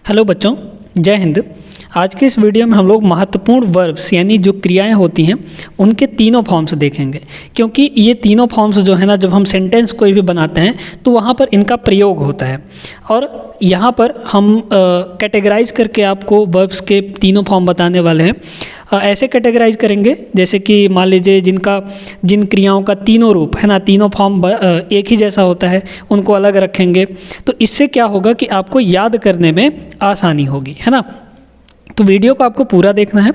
Hello बच्चों, जय हिंद। आज के इस वीडियो में हम लोग महत्वपूर्ण वर्ब्स यानी जो क्रियाएं होती हैं उनके तीनों फॉर्म्स देखेंगे, क्योंकि ये तीनों फॉर्म्स जो है ना, जब हम सेंटेंस कोई भी बनाते हैं तो वहाँ पर इनका प्रयोग होता है। और यहाँ पर हम कैटेगराइज करके आपको वर्ब्स के तीनों फॉर्म बताने वाले हैं। ऐसे कैटेगराइज करेंगे जैसे कि मान लीजिए जिन क्रियाओं का तीनों रूप है ना, तीनों फॉर्म एक ही जैसा होता है, उनको अलग रखेंगे। तो इससे क्या होगा कि आपको याद करने में आसानी होगी, है ना। तो वीडियो को आपको पूरा देखना है।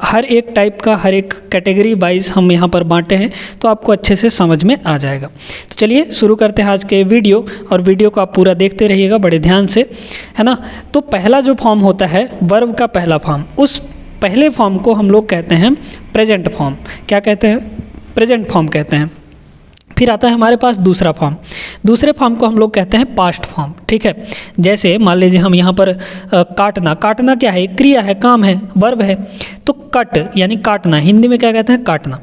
हर एक टाइप का, हर एक कैटेगरी वाइज हम यहाँ पर बांटे हैं, तो आपको अच्छे से समझ में आ जाएगा। तो चलिए शुरू करते हैं आज के वीडियो, और वीडियो को आप पूरा देखते रहिएगा बड़े ध्यान से, है ना। तो पहला जो फॉर्म होता है वर्ब का पहला फॉर्म, उस पहले फॉर्म को हम लोग कहते हैं प्रेजेंट फॉर्म। क्या कहते हैं? प्रेजेंट फॉर्म कहते हैं। फिर आता है हमारे पास दूसरा फॉर्म। दूसरे फॉर्म को हम लोग कहते हैं पास्ट फॉर्म, ठीक है। जैसे मान लीजिए हम यहाँ पर काटना क्या है? क्रिया है, काम है, वर्ब है। तो कट यानी काटना, हिंदी में क्या कहते हैं? काटना,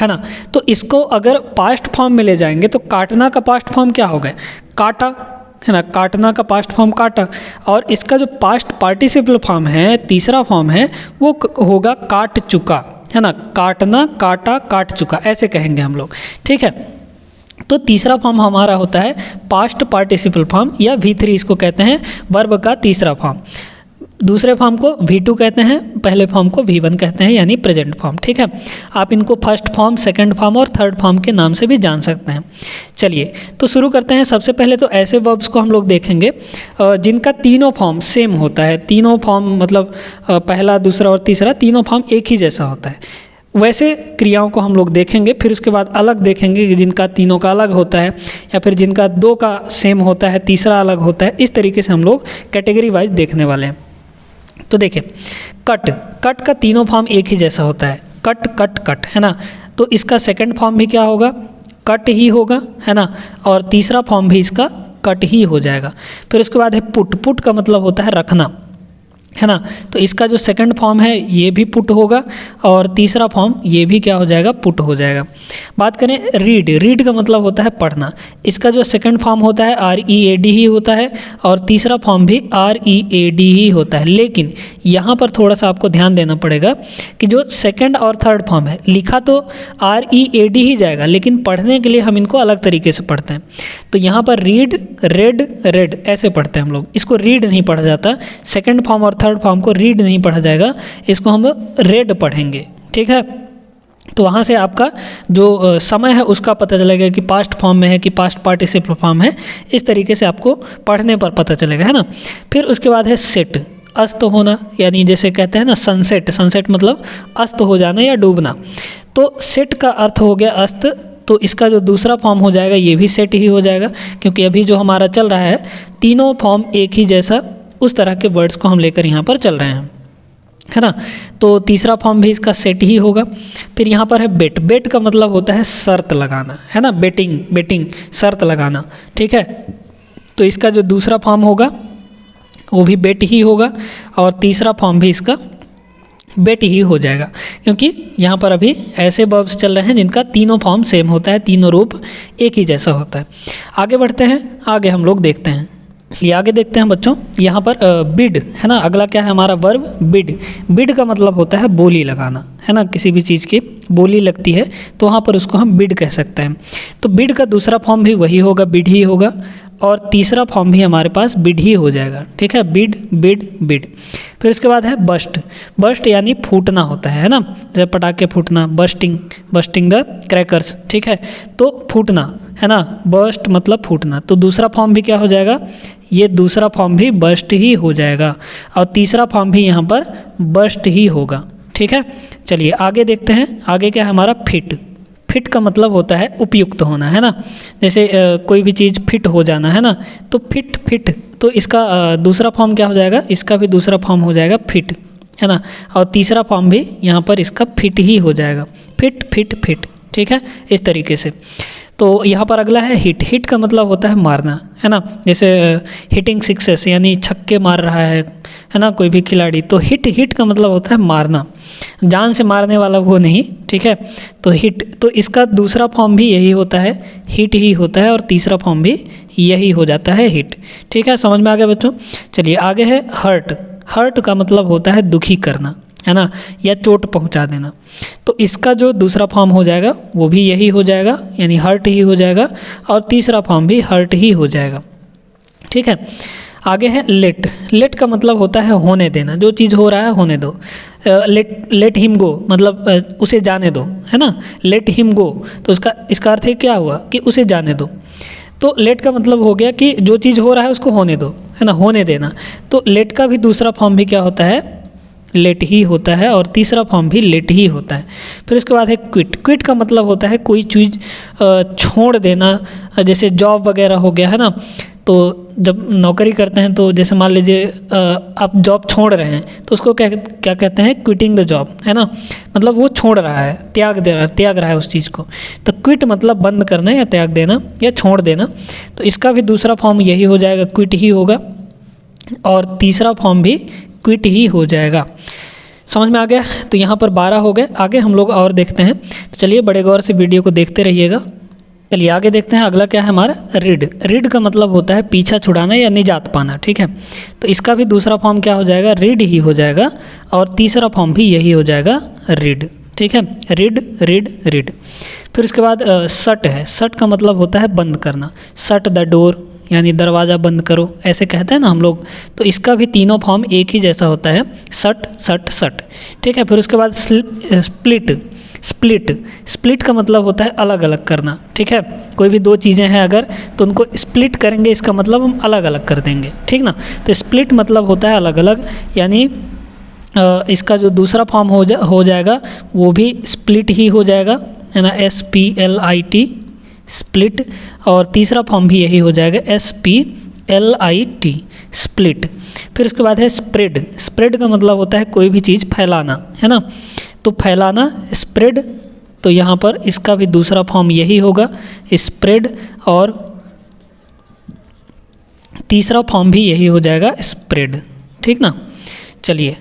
है ना। तो इसको अगर पास्ट फॉर्म में ले जाएंगे तो काटना का पास्ट फॉर्म क्या होगा? काटा, है ना। काटना का पास्ट फॉर्म काटा, और इसका जो पास्ट पार्टिसिपल फॉर्म है, तीसरा फॉर्म है, वो होगा काट चुका, है ना। काटना, काटा, काट चुका, ऐसे कहेंगे हम लोग, ठीक है। तो तीसरा फॉर्म हमारा होता है पास्ट पार्टिसिपल फॉर्म, या V3 इसको कहते हैं, वर्ब का तीसरा फॉर्म। दूसरे फॉर्म को V2 कहते हैं, पहले फॉर्म को V1 कहते हैं, यानी प्रेजेंट फॉर्म, ठीक है। आप इनको फर्स्ट फॉर्म, सेकंड फॉर्म और थर्ड फॉर्म के नाम से भी जान सकते हैं। चलिए तो शुरू करते हैं। सबसे पहले तो ऐसे वर्ब्स को हम लोग देखेंगे जिनका तीनों फॉर्म सेम होता है। तीनों फॉर्म मतलब पहला, दूसरा और तीसरा, तीनों फॉर्म एक ही जैसा होता है। वैसे क्रियाओं को हम लोग देखेंगे, फिर उसके बाद अलग देखेंगे कि जिनका तीनों का अलग होता है, या फिर जिनका दो का सेम होता है, तीसरा अलग होता है। इस तरीके से हम लोग कैटेगरी वाइज देखने वाले हैं। तो देखिए, कट का तीनों फॉर्म एक ही जैसा होता है, कट कट कट, है ना। तो इसका सेकंड फॉर्म भी क्या होगा? कट ही होगा, है ना। और तीसरा फॉर्म भी इसका कट ही हो जाएगा। फिर उसके बाद है पुट का मतलब होता है रखना, है ना। तो इसका जो सेकंड फॉर्म है ये भी पुट होगा, और तीसरा फॉर्म ये भी क्या हो जाएगा? पुट हो जाएगा। बात करें रीड का मतलब होता है पढ़ना। इसका जो सेकंड फॉर्म होता है READ ही होता है, और तीसरा फॉर्म भी READ ही होता है। लेकिन यहाँ पर थोड़ा सा आपको ध्यान देना पड़ेगा कि जो सेकंड और थर्ड फॉर्म है, लिखा तो READ ही जाएगा, लेकिन पढ़ने के लिए हम इनको अलग तरीके से पढ़ते हैं। तो यहाँ पर रीड, रेड ऐसे पढ़ते हैं हम लोग। इसको रीड नहीं पढ़ा जाता, सेकंड फॉर्म और थर्ड फॉर्म को रीड नहीं पढ़ा जाएगा, इसको हम रेड पढ़ेंगे, ठीक है। तो वहाँ से आपका जो समय है उसका पता चलेगा कि पास्ट फॉर्म में है कि पास्ट पार्टिसिपल फॉर्म है। इस तरीके से आपको पढ़ने पर पता चलेगा, है ना। फिर उसके बाद है सेट, अस्त होना, यानी जैसे कहते हैं ना सनसेट मतलब अस्त हो जाना या डूबना। तो सेट का अर्थ हो गया अस्त, तो इसका जो दूसरा फॉर्म हो जाएगा ये भी सेट ही हो जाएगा, क्योंकि अभी जो हमारा चल रहा है तीनों फॉर्म एक ही जैसा, उस तरह के वर्ड्स को हम लेकर यहाँ पर चल रहे हैं, है ना। तो तीसरा फॉर्म भी इसका सेट ही होगा। फिर यहाँ पर है बेट का मतलब होता है शर्त लगाना, है ना। बेटिंग शर्त लगाना, ठीक है। तो इसका जो दूसरा फॉर्म होगा वो भी बेट ही होगा, और तीसरा फॉर्म भी इसका बेट ही हो जाएगा, क्योंकि यहाँ पर अभी ऐसे वर्ब्स चल रहे हैं जिनका तीनों फॉर्म सेम होता है, तीनों रूप एक ही जैसा होता है। आगे बढ़ते हैं, आगे हम लोग देखते हैं। ये आगे देखते हैं बच्चों, यहाँ पर बिड, है ना। अगला क्या है हमारा वर्ब? बिड का मतलब होता है बोली लगाना, है ना। किसी भी चीज़ की बोली लगती है तो वहाँ पर उसको हम बिड कह सकते हैं। तो बिड का दूसरा फॉर्म भी वही होगा, बिड ही होगा, और तीसरा फॉर्म भी हमारे पास बिड ही हो जाएगा, ठीक है। बिड। फिर उसके बाद है बस्ट यानी फूटना होता है ना। जब पटाखे फूटना, बस्टिंग द क्रैकर्स, ठीक है। तो फूटना, है ना। बस्ट मतलब फूटना। तो दूसरा फॉर्म भी क्या हो जाएगा? ये दूसरा फॉर्म भी बस्ट ही हो जाएगा, और तीसरा फॉर्म भी यहाँ पर बस्ट ही होगा, ठीक है। चलिए आगे देखते हैं। आगे क्या है हमारा? फिट का मतलब होता है उपयुक्त होना, है ना। जैसे कोई भी चीज़ फिट हो जाना, है ना। तो फिट तो इसका दूसरा फॉर्म क्या हो जाएगा? इसका भी दूसरा फॉर्म हो जाएगा फिट, है ना। और तीसरा फॉर्म भी यहाँ पर इसका फिट ही हो जाएगा, फिट, ठीक है। इस तरीके से। तो यहाँ पर अगला है हिट का मतलब होता है मारना, है ना। जैसे हिटिंग सिक्सेस यानी छक्के मार रहा है, है ना, कोई भी खिलाड़ी। तो हिट, हिट का मतलब होता है मारना, जान से मारने वाला वो नहीं, ठीक है। तो हिट, तो इसका दूसरा फॉर्म भी यही होता है, हिट ही होता है, और तीसरा फॉर्म भी यही हो जाता है, हिट। ठीक है, समझ में आ गया बच्चों। चलिए आगे है हर्ट। हर्ट का मतलब होता है दुखी करना, है ना, या चोट पहुंचा देना। तो इसका जो दूसरा फॉर्म हो जाएगा वो भी यही हो जाएगा, यानी हर्ट ही हो जाएगा, और तीसरा फॉर्म भी हर्ट ही हो जाएगा। ठीक है, आगे है लेट। लेट का मतलब होता है होने देना, जो चीज़ हो रहा है होने दो। लेट हिम गो मतलब उसे जाने दो, है ना, लेट हिम गो। तो इसका अर्थ है क्या हुआ कि उसे जाने दो। तो लेट का मतलब हो गया कि जो चीज़ हो रहा है उसको होने दो, है ना, होने देना। तो लेट का भी दूसरा फॉर्म भी क्या होता है, लेट ही होता है, और तीसरा फॉर्म भी लेट ही होता है। फिर उसके बाद है क्विट। क्विट का मतलब होता है कोई चीज़ छोड़ देना, जैसे जॉब वगैरह हो गया, है ना। तो जब नौकरी करते हैं तो जैसे मान लीजिए आप जॉब छोड़ रहे हैं तो उसको क्या कहते हैं, क्विटिंग द जॉब, है ना, मतलब वो छोड़ रहा है, त्याग रहा है उस चीज़ को। तो क्विट मतलब बंद करना या त्याग देना या छोड़ देना। तो इसका भी दूसरा फॉर्म यही हो जाएगा, क्विट ही होगा, और तीसरा फॉर्म भी क्विट ही हो जाएगा। समझ में आ गया। तो यहाँ पर 12 हो गए। आगे हम लोग और देखते हैं, तो चलिए बड़े गौर से वीडियो को देखते रहिएगा। चलिए आगे देखते हैं, अगला क्या है हमारा, रिड। रिड का मतलब होता है पीछा छुड़ाना या निजात पाना। ठीक है, तो इसका भी दूसरा फॉर्म क्या हो जाएगा, रिड ही हो जाएगा, और तीसरा फॉर्म भी यही हो जाएगा, रिड। ठीक है, रिड रिड रिड। फिर उसके बाद शट है। शट का मतलब होता है बंद करना, शट द डोर यानी दरवाज़ा बंद करो, ऐसे कहते हैं ना हम लोग। तो इसका भी तीनों फॉर्म एक ही जैसा होता है, शट शट शट। ठीक है, फिर उसके बाद स्प्लिट। स्प्लिट, स्प्लिट का मतलब होता है अलग अलग करना। ठीक है, कोई भी दो चीज़ें हैं अगर, तो उनको स्प्लिट करेंगे, इसका मतलब हम अलग अलग कर देंगे, ठीक ना। तो स्प्लिट मतलब होता है अलग अलग, यानी इसका जो दूसरा फॉर्म हो जाएगा वो भी स्प्लिट ही हो जाएगा, है ना, SPLIT स्प्लिट, और तीसरा फॉर्म भी यही हो जाएगा, SPLIT स्प्लिट। फिर उसके बाद है स्प्रेड। स्प्रेड का मतलब होता है कोई भी चीज़ फैलाना, है ना, तो फैलाना, स्प्रेड। तो यहाँ पर इसका भी दूसरा फॉर्म यही होगा, स्प्रेड, और तीसरा फॉर्म भी यही हो जाएगा, स्प्रेड। ठीक ना। चलिए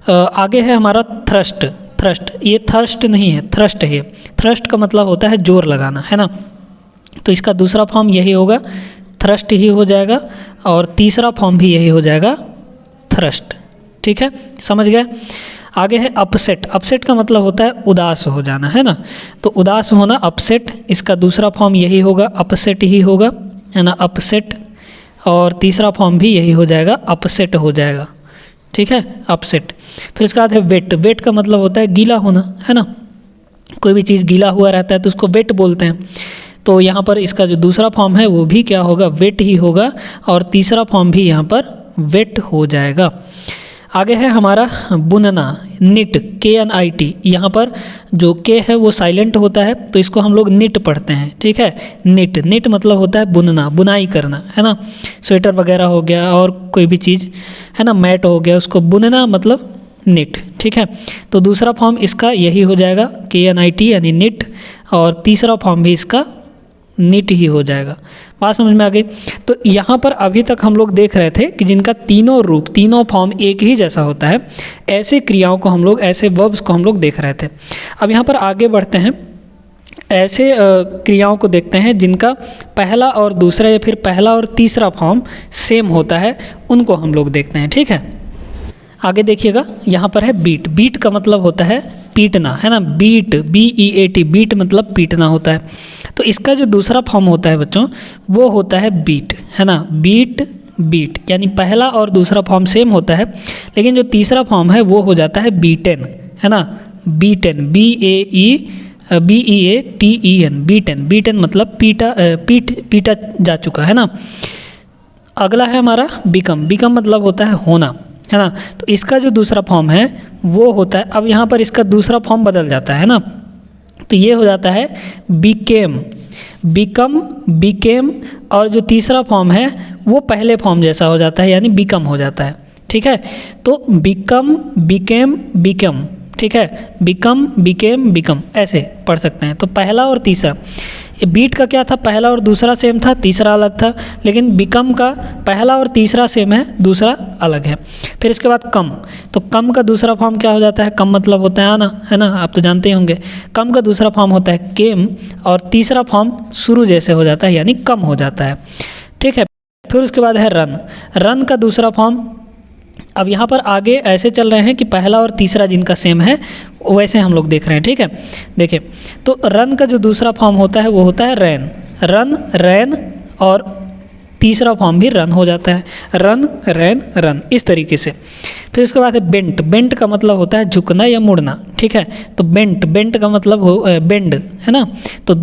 आगे है हमारा थ्रस्ट। थ्रस्ट, ये थर्स्ट नहीं है, थ्रस्ट है। थ्रस्ट का मतलब होता है जोर लगाना, है ना। तो इसका दूसरा फॉर्म यही होगा, थ्रस्ट ही हो जाएगा, और तीसरा फॉर्म भी यही हो जाएगा, थ्रस्ट। ठीक है, समझ गए। आगे है अपसेट। अपसेट का मतलब होता है उदास हो जाना, है ना। तो उदास होना, अपसेट, इसका दूसरा फॉर्म यही होगा, अपसेट ही होगा, है ना, अपसेट, और तीसरा फॉर्म भी यही हो जाएगा, अपसेट हो जाएगा। ठीक है, अपसेट। फिर इसके बाद है वेट। वेट का मतलब होता है गीला होना, है ना, कोई भी चीज़ गीला हुआ रहता है तो उसको वेट बोलते हैं। तो यहाँ पर इसका जो दूसरा फॉर्म है वो भी क्या होगा, वेट ही होगा, और तीसरा फॉर्म भी यहाँ पर वेट हो जाएगा। आगे है हमारा बुनना, निट, KNIT। यहाँ पर जो के है वो साइलेंट होता है, तो इसको हम लोग निट पढ़ते हैं। ठीक है, निट, निट मतलब होता है बुनना, बुनाई करना, है ना, स्वेटर वगैरह हो गया और कोई भी चीज़, है ना, मैट हो गया, उसको बुनना मतलब निट। ठीक है, तो दूसरा फॉर्म इसका यही हो जाएगा, KNIT यानी निट, और तीसरा फॉर्म भी इसका निट ही हो जाएगा। बात समझ में आ गई। तो यहाँ पर अभी तक हम लोग देख रहे थे कि जिनका तीनों रूप, तीनों फॉर्म एक ही जैसा होता है, ऐसे क्रियाओं को हम लोग, ऐसे वर्ब्स को हम लोग देख रहे थे। अब यहाँ पर आगे बढ़ते हैं, ऐसे क्रियाओं को देखते हैं जिनका पहला और दूसरा या फिर पहला और तीसरा फॉर्म सेम होता है, उनको हम लोग देखते हैं। ठीक है, आगे देखिएगा, यहाँ पर है बीट। बीट का मतलब होता है पीटना, है ना, बीट, BEAT, बीट मतलब पीटना होता है। तो इसका जो दूसरा फॉर्म होता है बच्चों, वो होता है बीट, है ना, बीट, बीट, यानी पहला और दूसरा फॉर्म सेम होता है, लेकिन जो तीसरा फॉर्म है वो हो जाता है बीटेन, है ना, बीटेन, BEATEN, बीटेन। बीटेन मतलब पीटा जा चुका, है ना। अगला है हमारा बिकम। बिकम मतलब होता है होना, है ना। तो इसका जो दूसरा फॉर्म है वो होता है, अब यहाँ पर इसका दूसरा फॉर्म बदल जाता है ना, तो ये हो जाता है बिकेम, बिकम, बिकेम, और जो तीसरा फॉर्म है वो पहले फॉर्म जैसा हो जाता है, यानी बिकम हो जाता है। ठीक है, तो बिकम, बिकेम, बिकम। ठीक है, बिकम, बिकेम, बिकम, ऐसे पढ़ सकते हैं। तो पहला और तीसरा, बीट का क्या था, पहला और दूसरा सेम था, तीसरा अलग था, लेकिन बिकम का पहला और तीसरा सेम है, दूसरा अलग है। फिर इसके बाद कम, तो कम का दूसरा फॉर्म क्या हो जाता है, कम मतलब होता है आना, है ना, आप तो जानते ही होंगे। कम का दूसरा फॉर्म होता है केम, और तीसरा फॉर्म शुरू जैसे हो जाता है, यानी कम हो जाता है, ठीक है। फिर उसके बाद है रन, रन का दूसरा फॉर्म, अब यहाँ पर आगे ऐसे चल रहे हैं कि पहला और तीसरा जिनका सेम है वैसे हम लोग देख रहे हैं, ठीक है। देखिए, तो रन का जो दूसरा फॉर्म होता है वो होता है रैन, रन रैन, और तीसरा फॉर्म भी रन हो जाता है, रन रैन रन, इस तरीके से। फिर उसके बाद है बेंट, बेंट का मतलब होता है झुकना या मुड़ना, ठीक है। तो बेंट, बेंट का मतलब हो बेंड, है ना, तो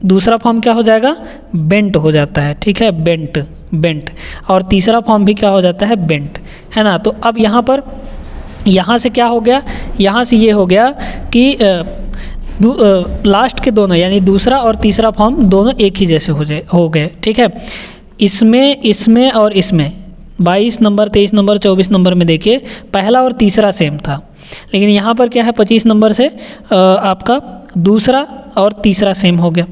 दूसरा फॉर्म क्या हो जाएगा, बेंट हो जाता है, ठीक है, बेंट बेंट, और तीसरा फॉर्म भी क्या हो जाता है, बेंट, है ना। तो अब यहाँ पर यहाँ से क्या हो गया, यहाँ से ये हो गया कि लास्ट के दोनों यानी दूसरा और तीसरा फॉर्म दोनों एक ही जैसे हो गए, ठीक है। इसमें और इसमें 22 नंबर, 23 नंबर, 24 नंबर में देखिए पहला और तीसरा सेम था, लेकिन यहाँ पर क्या है 25 नंबर से आपका दूसरा और तीसरा सेम हो गया।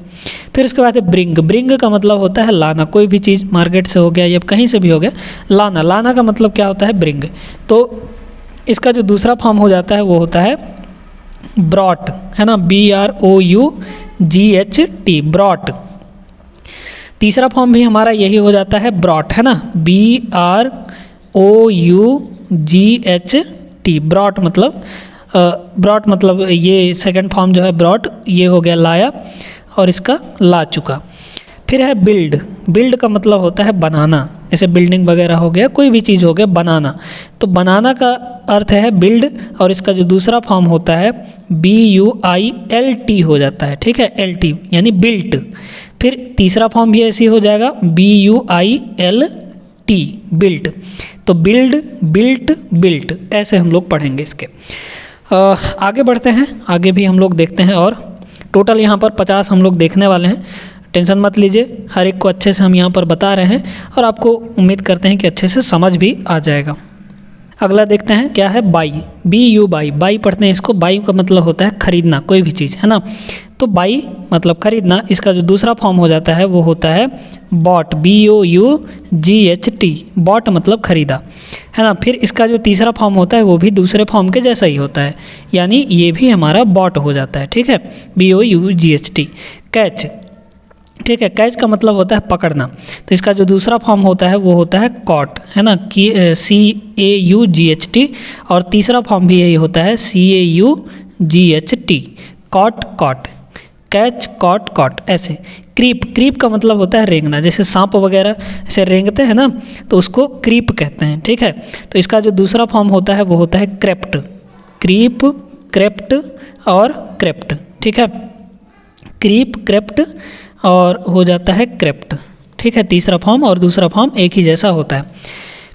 फिर उसके बाद है ब्रिंग, ब्रिंग का मतलब होता है लाना, कोई भी चीज़ मार्केट से हो गया या कहीं से भी हो गया, लाना, लाना का मतलब क्या होता है, ब्रिंग। तो इसका जो दूसरा फॉर्म हो जाता है वो होता है ब्रॉट, है ना, BROUGHT, ब्रॉट। तीसरा फॉर्म भी हमारा यही हो जाता है ब्रॉट, है ना, BROUGHT, ब्रॉट मतलब ब्रॉट मतलब ये सेकंड फॉर्म जो है ब्रॉट, ये हो गया लाया, और इसका ला चुका। फिर है बिल्ड, बिल्ड का मतलब होता है बनाना, जैसे बिल्डिंग वगैरह हो गया, कोई भी चीज़ हो गया बनाना, तो बनाना का अर्थ है बिल्ड, और इसका जो दूसरा फॉर्म होता है BUILT हो जाता है, ठीक है, LT यानी बिल्ट। फिर तीसरा फॉर्म भी ऐसे हो जाएगा BUILT, बिल्ट। तो बिल्ड, बिल्ट, बिल्ट, ऐसे हम लोग पढ़ेंगे इसके। आगे बढ़ते हैं, आगे भी हम लोग देखते हैं, और टोटल यहाँ पर 50 हम लोग देखने वाले हैं, टेंशन मत लीजिए, हर एक को अच्छे से हम यहाँ पर बता रहे हैं, और आपको उम्मीद करते हैं कि अच्छे से समझ भी आ जाएगा। अगला देखते हैं क्या है, बाई, BU बाई, बाई पढ़ते हैं इसको, बाई का मतलब होता है खरीदना, कोई भी चीज़, है ना, तो बाई मतलब खरीदना, इसका जो दूसरा फॉर्म हो जाता है वो होता है बॉट, BOUGHT, बॉट मतलब खरीदा, है ना। फिर इसका जो तीसरा फॉर्म होता है वो भी दूसरे फॉर्म के जैसा ही होता है, यानी ये भी हमारा बॉट हो जाता है, ठीक है, BOUGHT। कैच, ठीक है, कैच का मतलब होता है पकड़ना, तो इसका जो दूसरा फॉर्म होता है वो होता है कॉट, है ना, CAUGHT, और तीसरा फॉर्म भी यही होता है CAUGHT, caught caught, catch caught caught, ऐसे। क्रीप, क्रीप का मतलब होता है रेंगना, जैसे सांप वगैरह ऐसे रेंगते हैं ना, तो उसको क्रीप कहते हैं, ठीक है। तो इसका जो दूसरा फॉर्म होता है वो होता है क्रेप्ट, क्रीप, क्रेप्ट और क्रेप्ट, ठीक है, क्रीप, क्रेप्ट और हो जाता है क्रेप्ट, ठीक है, तीसरा फॉर्म और दूसरा फॉर्म एक ही जैसा होता है।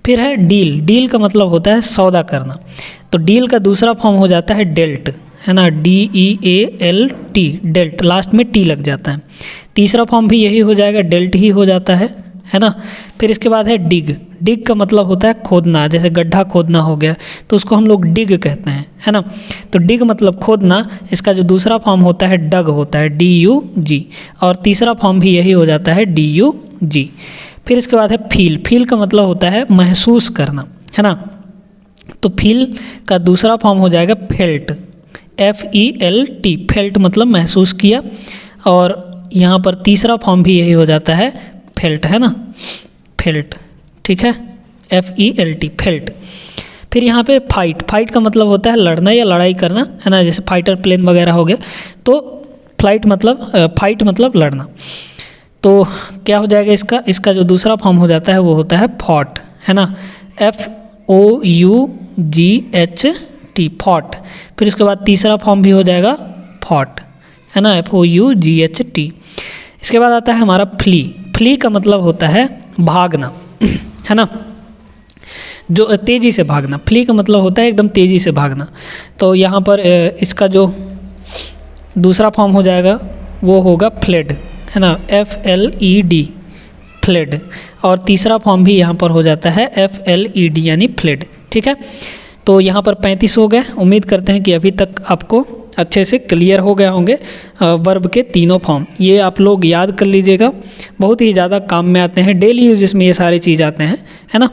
फिर है डील, डील का मतलब होता है सौदा करना, तो डील का दूसरा फॉर्म हो जाता है डेल्ट, है ना, DEALT, डेल्ट, लास्ट में टी लग जाता है। तीसरा फॉर्म भी यही हो जाएगा, डेल्ट ही हो जाता है ना। फिर इसके बाद है डिग, डिग का मतलब होता है खोदना, जैसे गड्ढा खोदना हो गया तो उसको हम लोग डिग कहते हैं, है ना। तो डिग मतलब खोदना, इसका जो दूसरा फॉर्म होता है डग होता है, DUG, और तीसरा फॉर्म भी यही हो जाता है DUG। फिर इसके बाद है फील, फील का मतलब होता है महसूस करना, है ना, तो फील का दूसरा फॉर्म हो जाएगा फेल्ट, FELT, फेल्ट मतलब महसूस किया, और यहाँ पर तीसरा फॉर्म भी यही हो जाता है फेल्ट, है ना, फेल्ट, ठीक है, FELT, फेल्ट। फिर यहाँ पे फाइट, फाइट का मतलब होता है लड़ना या लड़ाई करना, है ना, जैसे फाइटर प्लेन वगैरह हो गया, तो फाइट मतलब लड़ना। तो क्या हो जाएगा इसका, इसका जो दूसरा फॉर्म हो जाता है वो होता है फॉट, है ना, FOUGHT, फॉट। फिर उसके बाद तीसरा फॉर्म भी हो जाएगा फॉट, है ना, FOUGHT। इसके बाद आता है हमारा फ्ली, फ्ली का मतलब होता है भागना, है ना, जो तेज़ी से भागना, फ्ली का मतलब होता है एकदम तेज़ी से भागना। तो यहाँ पर इसका जो दूसरा फॉर्म हो जाएगा वो होगा फ्लेड, है ना, FLED, फ्लेड, और तीसरा फॉर्म भी यहाँ पर हो जाता है FLED यानी फ्लेड, ठीक है। तो यहाँ पर 35 हो गए। उम्मीद करते हैं कि अभी तक आपको अच्छे से क्लियर हो गए होंगे वर्ब के तीनों फॉर्म। ये आप लोग याद कर लीजिएगा, बहुत ही ज़्यादा काम में आते हैं, डेली यूज में ये सारी चीज़ आते हैं, है ना।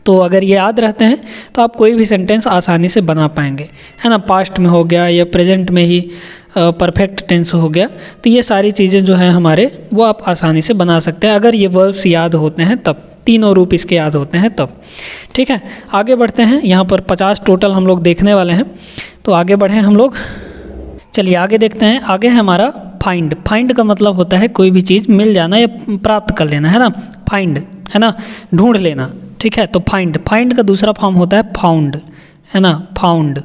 तो अगर ये याद रहते हैं तो आप कोई भी सेंटेंस आसानी से बना पाएंगे, है ना। पास्ट में हो गया या प्रेजेंट में ही परफेक्ट टेंस हो गया, तो ये सारी चीज़ें जो हैं हमारे वो आप आसानी से बना सकते हैं अगर ये वर्ब्स याद होते हैं तब, तीनों रूप इसके याद होते हैं तब। ठीक है, आगे बढ़ते हैं। यहाँ पर 50 टोटल हम लोग देखने वाले हैं, तो आगे बढ़ें हम लोग। चलिए आगे देखते हैं। आगे है हमारा फाइंड। फाइंड का मतलब होता है कोई भी चीज़ मिल जाना या प्राप्त कर लेना, है ना। फाइंड, है ना, ढूंढ लेना। ठीक है, तो फाइंड, फाइंड का दूसरा फॉर्म होता है फाउंड, है ना, फाउंड,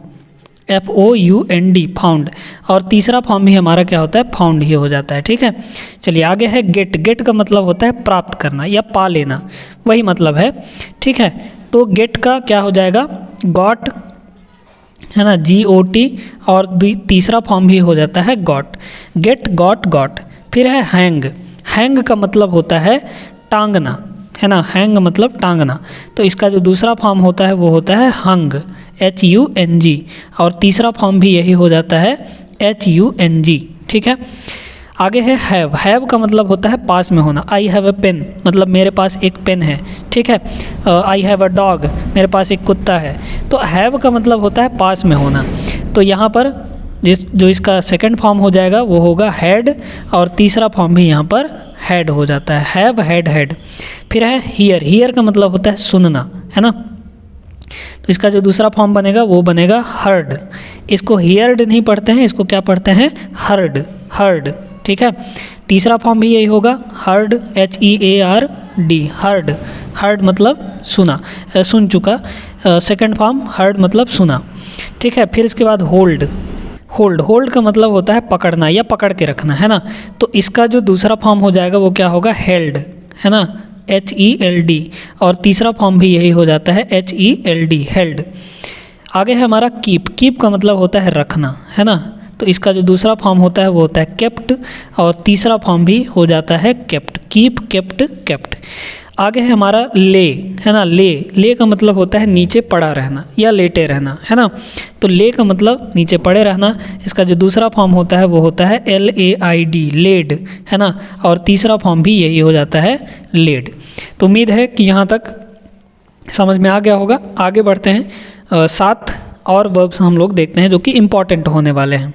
FOUND, फाउंड। और तीसरा फॉर्म भी हमारा क्या होता है, फाउंड ही हो जाता है। ठीक है, चलिए आगे है गेट। गेट का मतलब होता है प्राप्त करना या पा लेना, वही मतलब है। ठीक है, तो गेट का क्या हो जाएगा, गॉट, है ना, GOT, और तीसरा फॉर्म भी हो जाता है गॉट। Gate, got, got. फिर है हैंग। हैंग का मतलब होता है टांगना, है ना, हैंग मतलब टांगना। तो इसका जो दूसरा फॉर्म होता है वो होता है हंग, HUNG, और तीसरा फॉर्म भी यही हो जाता है HUNG। ठीक है, आगे है हैव। हैव का मतलब होता है पास में होना। आई हैव अ पेन, मतलब मेरे पास एक पेन है। ठीक है, आई हैव अ डॉग, मेरे पास एक कुत्ता है। तो हैव का मतलब होता है पास में होना। तो यहाँ पर जो इसका सेकंड फॉर्म हो जाएगा वो होगा हैड, और तीसरा फॉर्म भी यहाँ पर हैड हो जाता है, हैव, हैड, हैड। फिर है हियर। हियर का मतलब होता है सुनना, है ना। तो इसका जो दूसरा फॉर्म बनेगा वो बनेगा हर्ड। इसको हियर्ड नहीं पढ़ते हैं, इसको क्या पढ़ते हैं, हर्ड, हर्ड। ठीक है, तीसरा फॉर्म भी यही होगा, हर्ड, HEARD, हर्ड। हर्ड मतलब सुना, सुन चुका। सेकंड फॉर्म हर्ड मतलब सुना। ठीक है, फिर इसके बाद होल्ड। होल्ड, होल्ड का मतलब होता है पकड़ना या पकड़ के रखना, है ना। तो इसका जो दूसरा फॉर्म हो जाएगा वो क्या होगा, हेल्ड, है ना, HELD, और तीसरा फॉर्म भी यही हो जाता है HELD, हेल्ड। आगे है हमारा कीप। कीप का मतलब होता है रखना, है ना। तो इसका जो दूसरा फॉर्म होता है वो होता है केप्ट, और तीसरा फॉर्म भी हो जाता है केप्ट, कीप, केप्ट, केप्ट। आगे है हमारा ले, है ना। ले, ले का मतलब होता है नीचे पड़ा रहना या लेटे रहना, है ना। तो ले का मतलब नीचे पड़े रहना। इसका जो दूसरा फॉर्म होता है वो होता है LAID, लेड, है ना, और तीसरा फॉर्म भी यही हो जाता है लेड। तो उम्मीद है कि यहाँ तक समझ में आ गया होगा। आगे बढ़ते हैं, 7 और वर्ब्स हम लोग देखते हैं जो कि इम्पॉर्टेंट होने वाले हैं।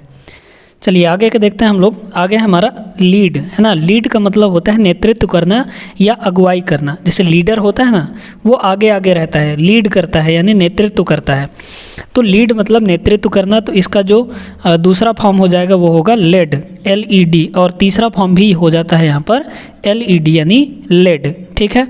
चलिए आगे के देखते हैं हम लोग। आगे हमारा लीड, है ना। लीड का मतलब होता है नेतृत्व करना या अगुवाई करना। जैसे लीडर होता है ना, वो आगे आगे रहता है, लीड करता है यानी नेतृत्व करता है। तो लीड मतलब नेतृत्व करना। तो इसका जो दूसरा फॉर्म हो जाएगा वो होगा लेड, LED, और तीसरा फॉर्म भी हो जाता है यहाँ पर LED यानी लेड। ठीक है,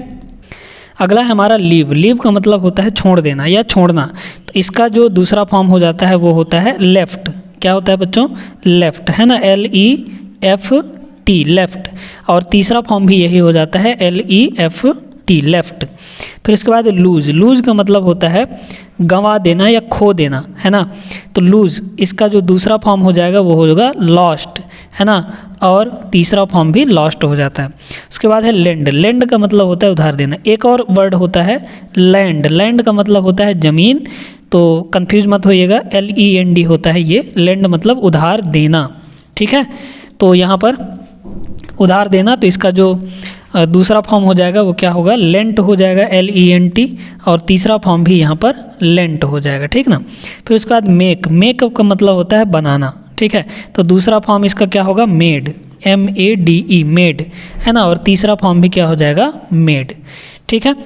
अगला है हमारा लीव। लीव का मतलब होता है छोड़ देना या छोड़ना। तो इसका जो दूसरा फॉर्म हो जाता है वो होता है लेफ्ट। क्या होता है बच्चों, लेफ्ट, है ना, LEFT, लेफ्ट। और तीसरा फॉर्म भी यही हो जाता है LEFT, लेफ्ट। फिर इसके बाद लूज। लूज का मतलब होता है गंवा देना या खो देना, है ना। तो लूज, इसका जो दूसरा फॉर्म हो जाएगा वो होगा लॉस्ट, है ना, और तीसरा फॉर्म भी लॉस्ट हो जाता है। उसके बाद है लैंड। लैंड का मतलब होता है उधार देना। एक और वर्ड होता है लैंड। लैंड का मतलब होता है जमीन। तो कंफ्यूज मत होइएगा, LEND होता है ये। लैंड मतलब उधार देना। ठीक है, तो यहाँ पर उधार देना, तो इसका जो दूसरा फॉर्म हो जाएगा वो क्या होगा, लेंट हो जाएगा, LENT, और तीसरा फॉर्म भी यहाँ पर लेंट हो जाएगा। ठीक ना। फिर उसके बाद मेक। मेक का मतलब होता है बनाना। ठीक है, तो दूसरा फॉर्म इसका क्या होगा, मेड, MADE, मेड, है ना, और तीसरा फॉर्म भी क्या हो जाएगा, मेड। ठीक है,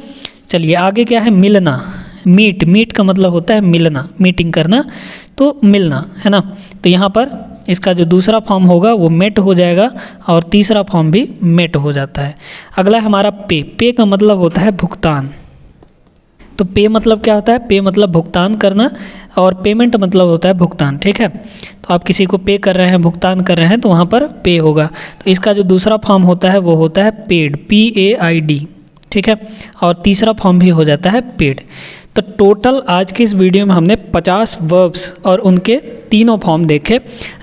चलिए आगे क्या है, मिलना। मीट। मीट का मतलब होता है मिलना, मीटिंग करना, तो मिलना, है ना। तो यहाँ पर इसका जो दूसरा फॉर्म होगा वो मेट हो जाएगा, और तीसरा फॉर्म भी मेट हो जाता है। अगला है हमारा पे। पे का मतलब होता है भुगतान। तो पे मतलब क्या होता है, पे मतलब भुगतान करना, और पेमेंट मतलब होता है भुगतान। ठीक है, तो आप किसी को पे कर रहे हैं, भुगतान कर रहे हैं, तो वहाँ पर पे होगा। तो इसका जो दूसरा फॉर्म होता है वो होता है पेड, PAID। ठीक है, और तीसरा फॉर्म भी हो जाता है पेड। तो टोटल आज की इस वीडियो में हमने 50 वर्ब्स और उनके तीनों फॉर्म देखे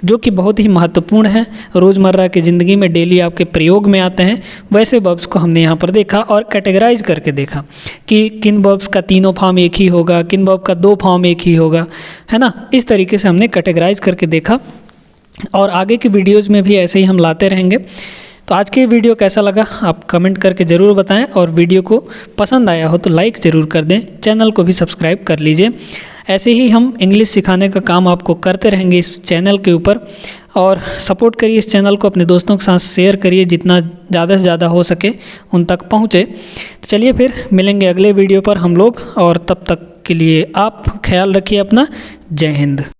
जो कि बहुत ही महत्वपूर्ण हैं, रोज़मर्रा की ज़िंदगी में डेली आपके प्रयोग में आते हैं। वैसे वर्ब्स को हमने यहाँ पर देखा और कैटेगराइज करके देखा कि किन वर्ब्स का तीनों फॉर्म एक ही होगा, किन वर्ब का 2 फॉर्म एक ही होगा, है ना। इस तरीके से हमने कैटेगराइज करके देखा और आगे की वीडियोज़ में भी ऐसे ही हम लाते रहेंगे। तो आज की वीडियो कैसा लगा आप कमेंट करके ज़रूर बताएं और वीडियो को पसंद आया हो तो लाइक ज़रूर कर दें, चैनल को भी सब्सक्राइब कर लीजिए। ऐसे ही हम इंग्लिश सिखाने का काम आपको करते रहेंगे इस चैनल के ऊपर, और सपोर्ट करिए इस चैनल को, अपने दोस्तों के साथ शेयर करिए, जितना ज़्यादा से ज़्यादा हो सके उन तक पहुँचे। तो चलिए फिर मिलेंगे अगले वीडियो पर हम लोग, और तब तक के लिए आप ख्याल रखिए अपना। जय हिंद।